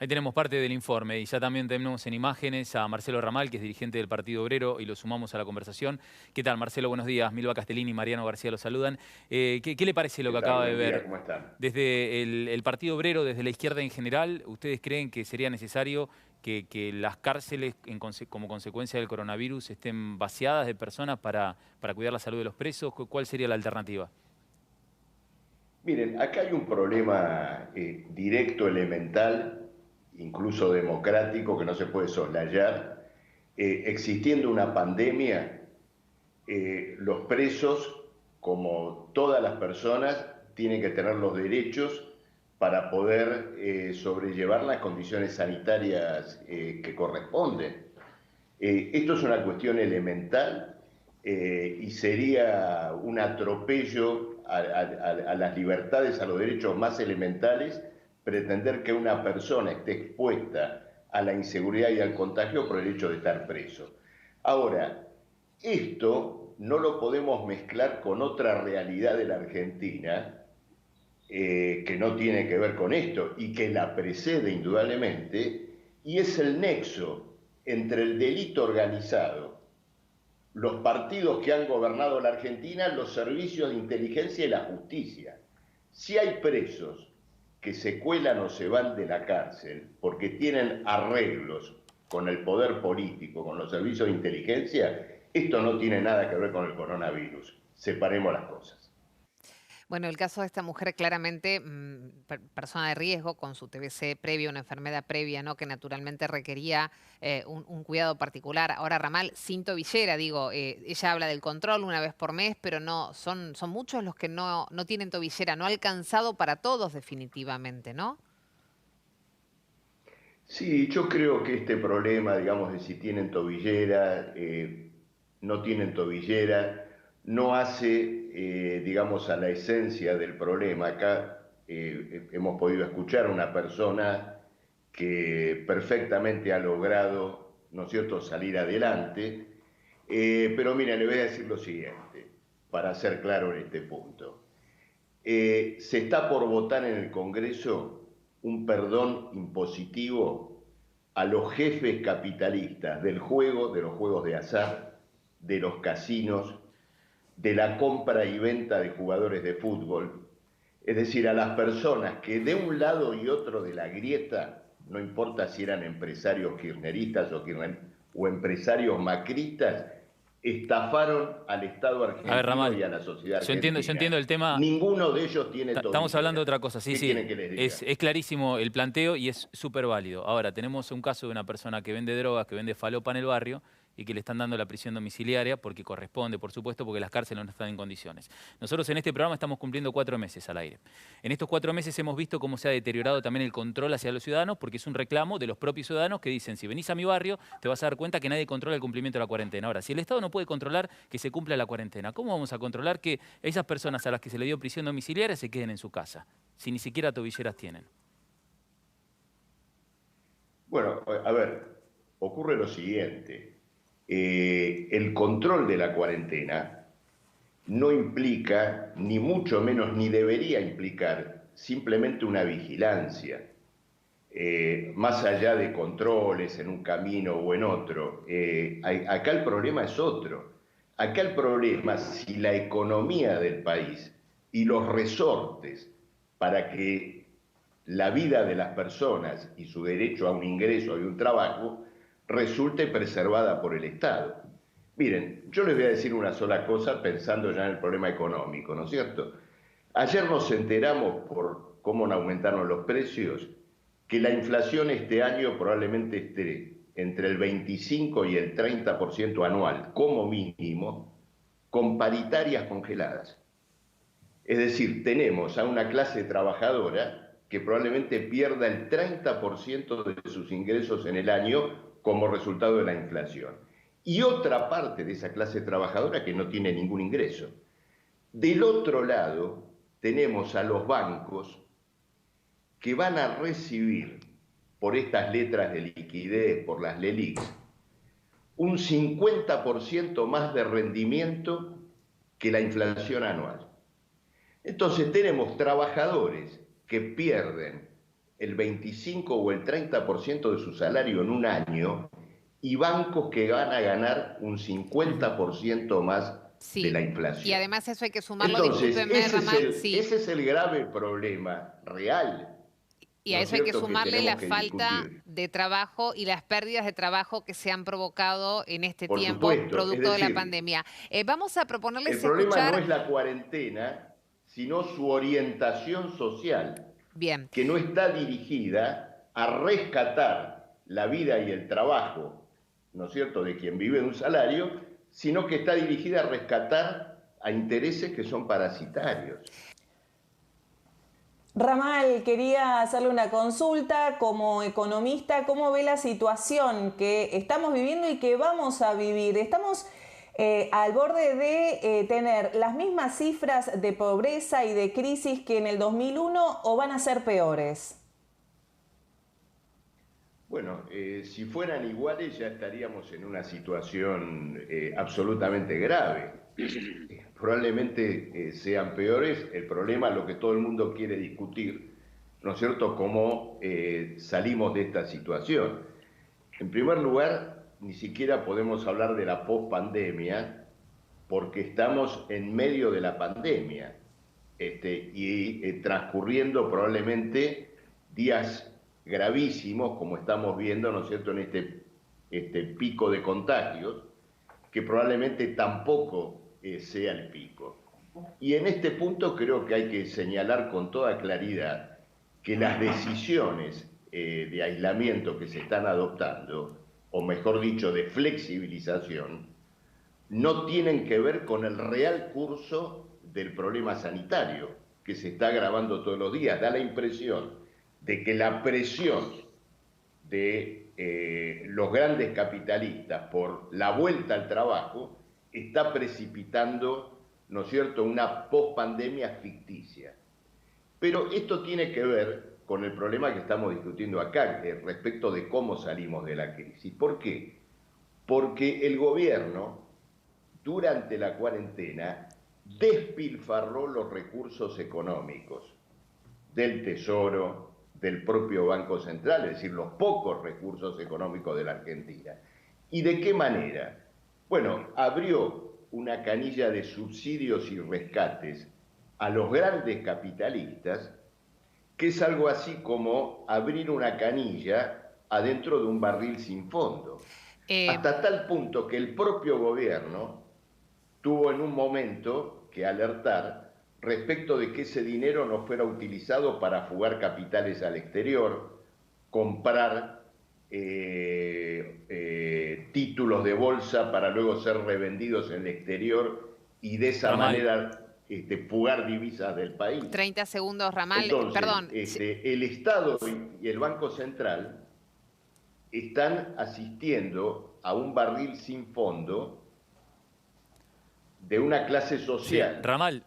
Ahí tenemos parte del informe y ya también tenemos en imágenes a Marcelo Ramal, que es dirigente del Partido Obrero, y lo sumamos a la conversación. ¿Qué tal, Marcelo? Buenos días. Milva Castellini y Mariano García lo saludan. ¿Qué le parece lo ¿Qué que tal? acaba de Buen día, ver? ¿cómo están? Desde el Partido Obrero, desde la izquierda en general, ¿ustedes creen que sería necesario que las cárceles, como consecuencia del coronavirus, estén vaciadas de personas para cuidar la salud de los presos? ¿Cuál sería la alternativa? Miren, acá hay un problema directo, elemental, incluso democrático, que no se puede soslayar. Existiendo una pandemia, los presos, como todas las personas, tienen que tener los derechos para poder sobrellevar las condiciones sanitarias que corresponden. Esto es una cuestión elemental y sería un atropello a las libertades, a los derechos más elementales, pretender que una persona esté expuesta a la inseguridad y al contagio por el hecho de estar preso. Ahora, esto no lo podemos mezclar con otra realidad de la Argentina que no tiene que ver con esto y que la precede indudablemente, y es el nexo entre el delito organizado, los partidos que han gobernado la Argentina, los servicios de inteligencia y la justicia. Si hay presos que se cuelan o se van de la cárcel porque tienen arreglos con el poder político, con los servicios de inteligencia, esto no tiene nada que ver con el coronavirus. Separemos las cosas. Bueno, el caso de esta mujer claramente persona de riesgo con su TBC previo, una enfermedad previa, ¿no? Que naturalmente requería un cuidado particular. Ahora, Ramal, sin tobillera, digo, ella habla del control una vez por mes, pero no, son muchos los que no tienen tobillera, no ha alcanzado para todos definitivamente, ¿no? Sí, yo creo que este problema, digamos, de si tienen tobillera, no tienen tobillera, no hace, digamos, a la esencia del problema. Acá hemos podido escuchar a una persona que perfectamente ha logrado, ¿no es cierto?, salir adelante. Pero mira, le voy a decir lo siguiente, para ser claro en este punto. Se está por votar en el Congreso un perdón impositivo a los jefes capitalistas del juego, de los juegos de azar, de los casinos, de la compra y venta de jugadores de fútbol, es decir, a las personas que de un lado y otro de la grieta, no importa si eran empresarios kirchneristas o empresarios macristas, estafaron al Estado A ver, argentino y Ramal, a la sociedad yo argentina. entiendo el tema. Ninguno de ellos tiene Estamos hablando de tobillera. otra cosa, sí, ¿Qué sí. quieren que les diga? Es clarísimo el planteo y es súper válido. Ahora, tenemos un caso de una persona que vende drogas, que vende falopa en el barrio y que le están dando la prisión domiciliaria porque corresponde, por supuesto, porque las cárceles no están en condiciones. Nosotros en este programa estamos cumpliendo 4 meses al aire. En estos 4 meses hemos visto cómo se ha deteriorado también el control hacia los ciudadanos porque es un reclamo de los propios ciudadanos que dicen, si venís a mi barrio, te vas a dar cuenta que nadie controla el cumplimiento de la cuarentena. Ahora, si el Estado no puede controlar que se cumpla la cuarentena, ¿cómo vamos a controlar que esas personas a las que se le dio prisión domiciliaria se queden en su casa, si ni siquiera tobilleras tienen? Bueno, a ver, ocurre lo siguiente. El control de la cuarentena no implica, ni mucho menos, ni debería implicar, simplemente una vigilancia. Más allá de controles en un camino o en otro, acá el problema es otro. Acá el problema, si la economía del país y los resortes para que la vida de las personas y su derecho a un ingreso y un trabajo resulte preservada por el Estado. Miren, yo les voy a decir una sola cosa pensando ya en el problema económico, ¿no es cierto? Ayer nos enteramos por cómo aumentaron los precios que la inflación este año probablemente esté entre el 25 y el 30% anual, como mínimo, con paritarias congeladas. Es decir, tenemos a una clase trabajadora que probablemente pierda el 30% de sus ingresos en el año como resultado de la inflación. Y otra parte de esa clase trabajadora que no tiene ningún ingreso. Del otro lado, tenemos a los bancos que van a recibir por estas letras de liquidez, por las LELIQs, un 50% más de rendimiento que la inflación anual. Entonces tenemos trabajadores que pierden el 25 o el 30% de su salario en un año, y bancos que van a ganar un 50% más de la Sí, y inflación. además eso hay que sumarlo, Entonces, discúlpeme, Ramal, sí, ese es el grave problema real, y a ¿no es eso hay que cierto?, que sumarle la tenemos que falta discutir. de trabajo y las pérdidas de trabajo que se han provocado en este Por tiempo, supuesto, es producto de la decir, pandemia. Vamos a el proponerles problema no escuchar, es la cuarentena, sino su orientación social, bien, que no está dirigida a rescatar la vida y el trabajo, ¿no es cierto?, de quien vive de un salario, sino que está dirigida a rescatar a intereses que son parasitarios. Ramal, quería hacerle una consulta como economista. ¿Cómo ve la situación que estamos viviendo y que vamos a vivir? ¿Estamos al borde de tener las mismas cifras de pobreza y de crisis que en el 2001 o van a ser peores? Bueno, si fueran iguales ya estaríamos en una situación absolutamente grave. Probablemente sean peores. El problema, lo que todo el mundo quiere discutir, ¿no es cierto?, cómo salimos de esta situación. En primer lugar, ni siquiera podemos hablar de la pospandemia porque estamos en medio de la pandemia y transcurriendo probablemente días gravísimos, como estamos viendo, ¿no es cierto?, en este pico de contagios, que probablemente tampoco sea el pico. Y en este punto creo que hay que señalar con toda claridad que las decisiones de aislamiento que se están adoptando, o mejor dicho, de flexibilización, no tienen que ver con el real curso del problema sanitario, que se está agravando todos los días. Da la impresión de que la presión de los grandes capitalistas por la vuelta al trabajo está precipitando, ¿no es cierto?, una pospandemia ficticia. Pero esto tiene que ver con el problema que estamos discutiendo acá, respecto de cómo salimos de la crisis. ¿Por qué? Porque el gobierno, durante la cuarentena, despilfarró los recursos económicos del Tesoro, del propio Banco Central, es decir, los pocos recursos económicos de la Argentina. ¿Y de qué manera? Bueno, abrió una canilla de subsidios y rescates a los grandes capitalistas, que es algo así como abrir una canilla adentro de un barril sin fondo. Hasta tal punto que el propio gobierno tuvo en un momento que alertar respecto de que ese dinero no fuera utilizado para fugar capitales al exterior, comprar títulos de bolsa para luego ser revendidos en el exterior y de esa Ramal, manera fugar divisas del país. 30 segundos, Ramal, Entonces, perdón, el Estado y el Banco Central están asistiendo a un barril sin fondo de una clase sí, social Ramal.